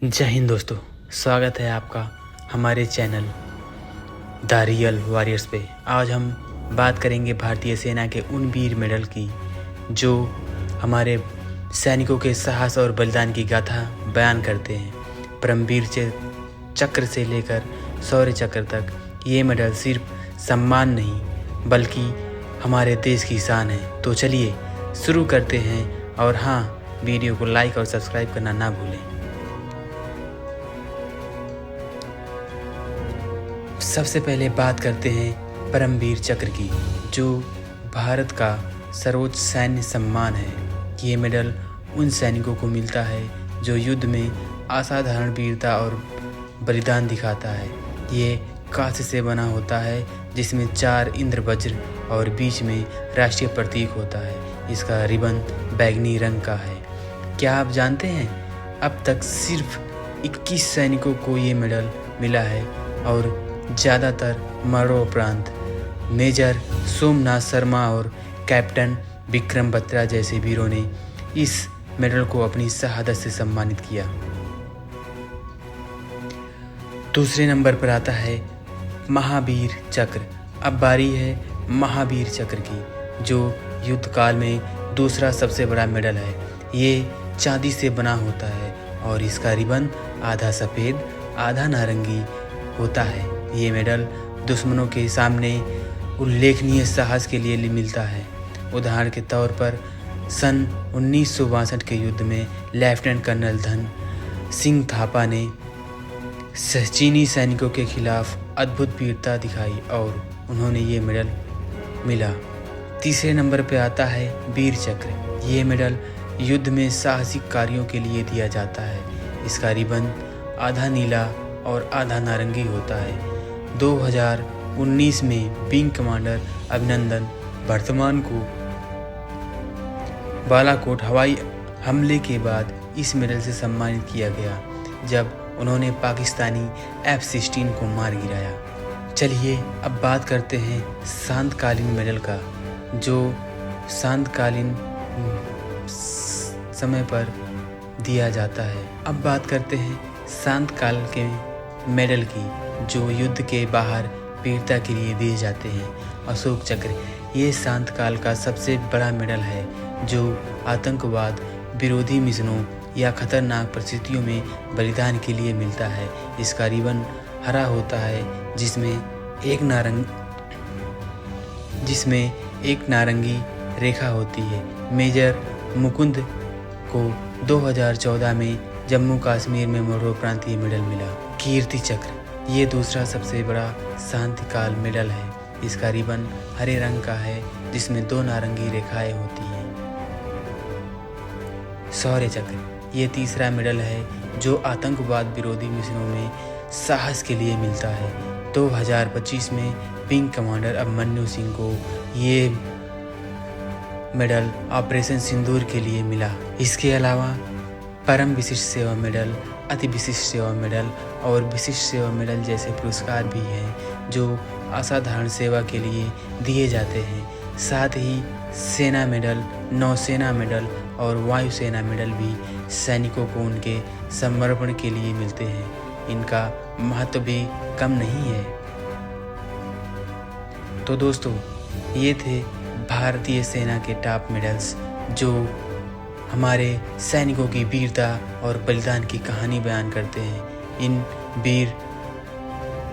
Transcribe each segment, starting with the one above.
जय हिंद दोस्तों, स्वागत है आपका हमारे चैनल द रियल वॉरियर्स पे। आज हम बात करेंगे भारतीय सेना के उन वीर मेडल की जो हमारे सैनिकों के साहस और बलिदान की गाथा बयान करते हैं। परमवीर चक्र से लेकर शौर्य चक्र तक ये मेडल सिर्फ सम्मान नहीं बल्कि हमारे देश की शान है। तो चलिए शुरू करते हैं, और हाँ, वीडियो को लाइक और सब्सक्राइब करना ना भूलें। सबसे पहले बात करते हैं परमवीर चक्र की, जो भारत का सर्वोच्च सैन्य सम्मान है। ये मेडल उन सैनिकों को मिलता है जो युद्ध में असाधारण वीरता और बलिदान दिखाता है। ये कांस्य से बना होता है जिसमें 4 इंद्र वज्र और बीच में राष्ट्रीय प्रतीक होता है। इसका रिबन बैंगनी रंग का है। क्या आप जानते हैं, अब तक सिर्फ 21 सैनिकों को ये मेडल मिला है और ज़्यादातर मरणोपरांत मेजर सोमनाथ शर्मा और कैप्टन विक्रम बत्रा जैसे वीरों ने इस मेडल को अपनी शहादत से सम्मानित किया। दूसरे नंबर पर आता है महावीर चक्र। अब बारी है महावीर चक्र की, जो युद्ध काल में दूसरा सबसे बड़ा मेडल है। ये चांदी से बना होता है और इसका रिबन आधा सफ़ेद आधा नारंगी होता है। ये मेडल दुश्मनों के सामने उल्लेखनीय साहस के लिए मिलता है। उदाहरण के तौर पर सन 1962 के युद्ध में लेफ्टिनेंट कर्नल धन सिंह थापा ने चीनी सैनिकों के खिलाफ अद्भुत वीरता दिखाई और उन्होंने ये मेडल मिला। तीसरे नंबर पर आता है वीर चक्र। ये मेडल युद्ध में साहसिक कार्यों के लिए दिया जाता है। इसका रिबन आधा नीला और आधा नारंगी होता है। 2019 में विंग कमांडर अभिनंदन वर्तमान को बालाकोट हवाई हमले के बाद इस मेडल से सम्मानित किया गया, जब उन्होंने पाकिस्तानी F-16 को मार गिराया। चलिए अब बात करते हैं शांतकालीन मेडल का, जो शांतकालीन समय पर दिया जाता है। अब बात करते हैं शांतकाल के मेडल की, जो युद्ध के बाहर वीरता के लिए दिए जाते हैं। अशोक चक्र ये शांत काल का सबसे बड़ा मेडल है, जो आतंकवाद विरोधी मिशनों या खतरनाक परिस्थितियों में बलिदान के लिए मिलता है। इसका रिबन हरा होता है जिसमें एक नारंगी रेखा होती है। मेजर मुकुंद को 2014 में जम्मू कश्मीर में मरणोपरांत ये मेडल मिला। कीर्ति चक्र ये दूसरा सबसे बड़ा शांतिकाल मेडल है। इसका रिबन हरे रंग का है जिसमें 2 नारंगी रेखाएं होती हैं। शौर्य चक्र ये तीसरा मेडल है जो आतंकवाद विरोधी मिशनों में साहस के लिए मिलता है। 2025 में विंग कमांडर अभिमन्यु सिंह को ये मेडल ऑपरेशन सिंदूर के लिए मिला। इसके अलावा परम विशिष्ट सेवा मेडल, अति विशिष्ट सेवा मेडल और विशिष्ट सेवा मेडल जैसे पुरस्कार भी हैं जो असाधारण सेवा के लिए दिए जाते हैं। साथ ही सेना मेडल, नौसेना मेडल और वायुसेना मेडल भी सैनिकों को उनके समर्पण के लिए मिलते हैं। इनका महत्व भी कम नहीं है। तो दोस्तों, ये थे भारतीय सेना के टॉप मेडल्स, जो हमारे सैनिकों की वीरता और बलिदान की कहानी बयान करते हैं। इन वीर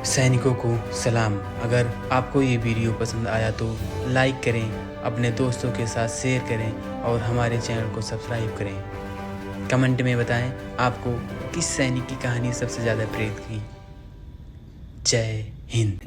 सैनिकों को सलाम। अगर आपको ये वीडियो पसंद आया तो लाइक करें, अपने दोस्तों के साथ शेयर करें और हमारे चैनल को सब्सक्राइब करें। कमेंट में बताएं आपको किस सैनिक की कहानी सबसे ज़्यादा प्रेरित की। जय हिंद।